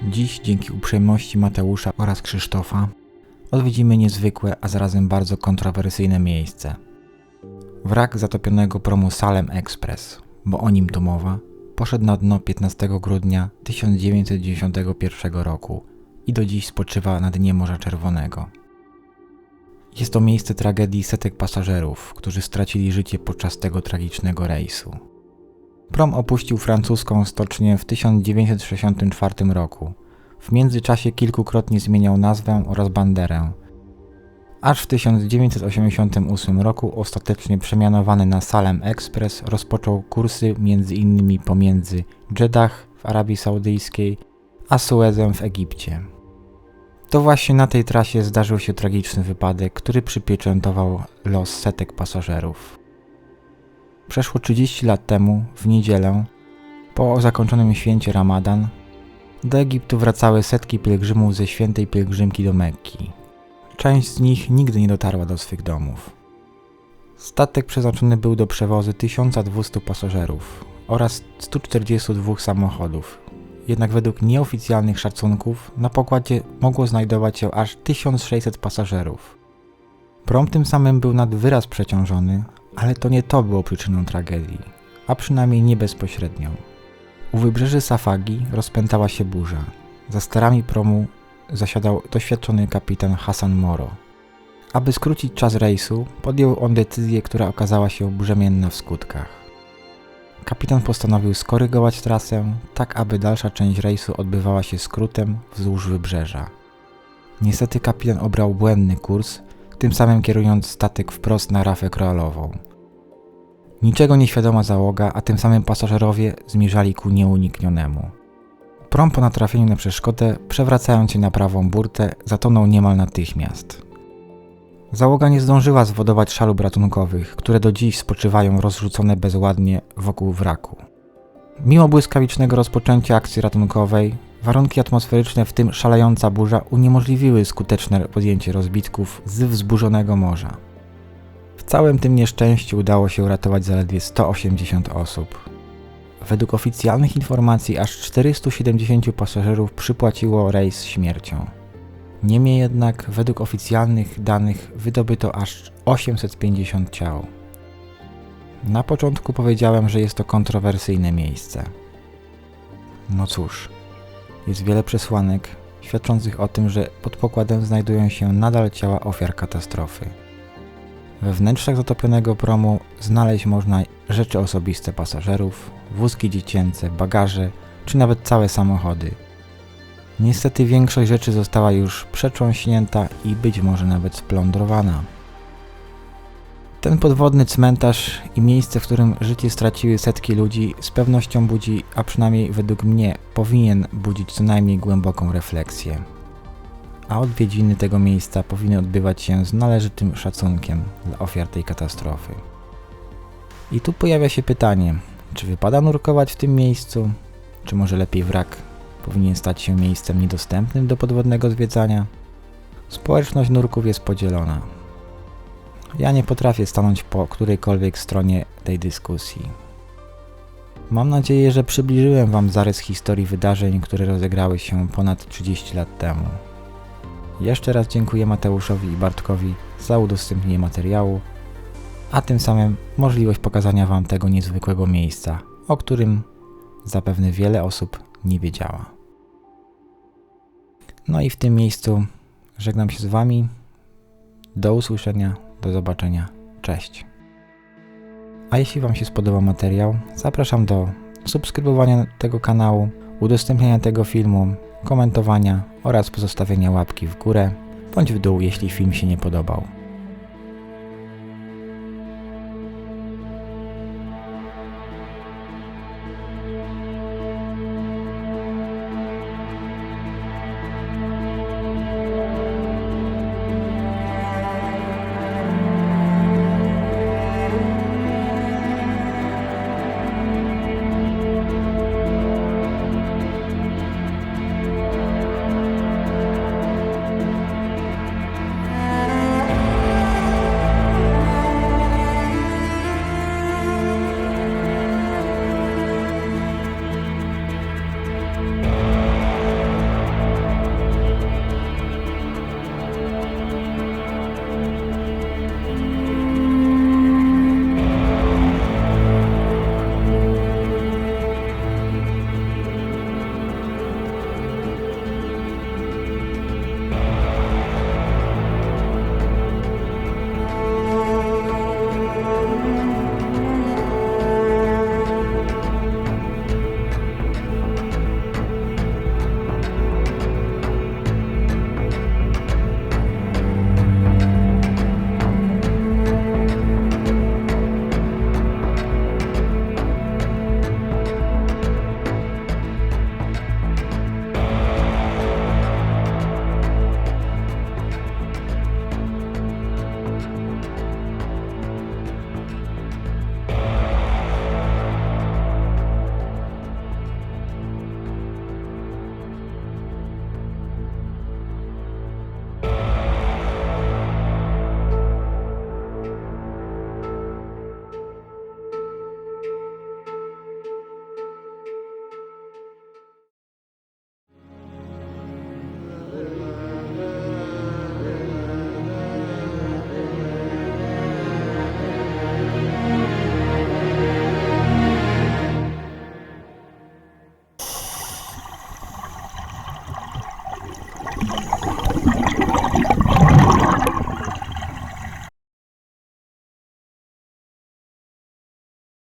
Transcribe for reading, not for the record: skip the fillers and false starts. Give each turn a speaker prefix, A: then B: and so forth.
A: Dziś, dzięki uprzejmości Mateusza oraz Krzysztofa, odwiedzimy niezwykłe, a zarazem bardzo kontrowersyjne miejsce. Wrak zatopionego promu Salem Express, bo o nim tu mowa, poszedł na dno 15 grudnia 1991 roku i do dziś spoczywa na dnie Morza Czerwonego. Jest to miejsce tragedii setek pasażerów, którzy stracili życie podczas tego tragicznego rejsu. Prom opuścił francuską stocznię w 1964 roku. W międzyczasie kilkukrotnie zmieniał nazwę oraz banderę. Aż w 1988 roku ostatecznie przemianowany na Salem Express rozpoczął kursy m.in. pomiędzy Dżedah w Arabii Saudyjskiej a Suezem w Egipcie. To właśnie na tej trasie zdarzył się tragiczny wypadek, który przypieczętował los setek pasażerów. Przeszło 30 lat temu, w niedzielę, po zakończonym święcie Ramadan, do Egiptu wracały setki pielgrzymów ze świętej pielgrzymki do Mekki. Część z nich nigdy nie dotarła do swych domów. Statek przeznaczony był do przewozu 1200 pasażerów oraz 142 samochodów. Jednak według nieoficjalnych szacunków na pokładzie mogło znajdować się aż 1600 pasażerów. Prom tym samym był nad wyraz przeciążony, ale to nie to było przyczyną tragedii, a przynajmniej nie bezpośrednią. U wybrzeży Safagi rozpętała się burza. Za sterami promu zasiadał doświadczony kapitan Hassan Moro. Aby skrócić czas rejsu, podjął on decyzję, która okazała się brzemienna w skutkach. Kapitan postanowił skorygować trasę, tak aby dalsza część rejsu odbywała się skrótem wzdłuż wybrzeża. Niestety kapitan obrał błędny kurs, tym samym kierując statek wprost na rafę koralową. Niczego nieświadoma załoga, a tym samym pasażerowie zmierzali ku nieuniknionemu. Prom po natrafieniu na przeszkodę, przewracając się na prawą burtę, zatonął niemal natychmiast. Załoga nie zdążyła zwodować szalub ratunkowych, które do dziś spoczywają rozrzucone bezładnie wokół wraku. Mimo błyskawicznego rozpoczęcia akcji ratunkowej, warunki atmosferyczne, w tym szalejąca burza, uniemożliwiły skuteczne podjęcie rozbitków z wzburzonego morza. W całym tym nieszczęściu udało się uratować zaledwie 180 osób. Według oficjalnych informacji aż 470 pasażerów przypłaciło rejs śmiercią. Niemniej jednak według oficjalnych danych wydobyto aż 850 ciał. Na początku powiedziałem, że jest to kontrowersyjne miejsce. No cóż, jest wiele przesłanek świadczących o tym, że pod pokładem znajdują się nadal ciała ofiar katastrofy. We wnętrzach zatopionego promu znaleźć można rzeczy osobiste pasażerów, wózki dziecięce, bagaże czy nawet całe samochody. Niestety większość rzeczy została już przetrząśnięta i być może nawet splądrowana. Ten podwodny cmentarz i miejsce, w którym życie straciły setki ludzi, z pewnością budzi, a przynajmniej według mnie powinien budzić co najmniej głęboką refleksję. A odwiedziny tego miejsca powinny odbywać się z należytym szacunkiem dla ofiar tej katastrofy. I tu pojawia się pytanie, czy wypada nurkować w tym miejscu, czy może lepiej wrak powinien stać się miejscem niedostępnym do podwodnego zwiedzania? Społeczność nurków jest podzielona. Ja nie potrafię stanąć po którejkolwiek stronie tej dyskusji. Mam nadzieję, że przybliżyłem Wam zarys historii wydarzeń, które rozegrały się ponad 30 lat temu. Jeszcze raz dziękuję Mateuszowi i Bartkowi za udostępnienie materiału, a tym samym możliwość pokazania Wam tego niezwykłego miejsca, o którym zapewne wiele osób nie wiedziała. No i w tym miejscu żegnam się z Wami. Do usłyszenia, do zobaczenia. Cześć. A jeśli Wam się spodobał materiał, zapraszam do subskrybowania tego kanału, udostępniania tego filmu, komentowania oraz pozostawienia łapki w górę bądź w dół, jeśli film się nie podobał.